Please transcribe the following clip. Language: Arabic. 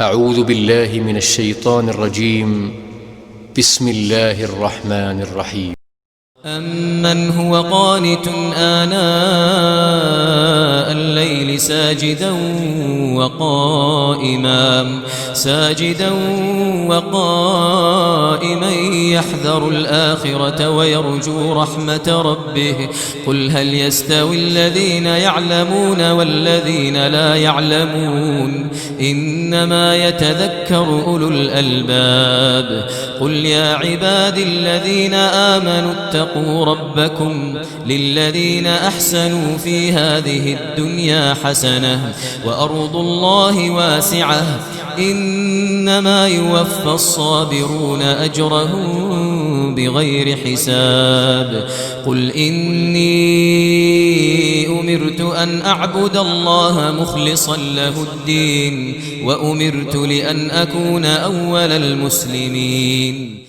أعوذ بالله من الشيطان الرجيم. بسم الله الرحمن الرحيم. أمن هو قانت آناء الليل ساجدا وقائما يحذر الآخرة ويرجو رحمة ربه قل هل يستوي الذين يعلمون والذين لا يعلمون إنما يتذكر أولو الألباب قل يا عبادي الذين آمنوا اتقوا ربكم للذين أحسنوا في هذه الدنيا حسنة وأرض الله واسعة إنما يوفى الصابرون أجرهم بغير حساب قل إني أمرت أن أعبد الله مخلصا له الدين وأمرت لأن أكون أول المسلمين.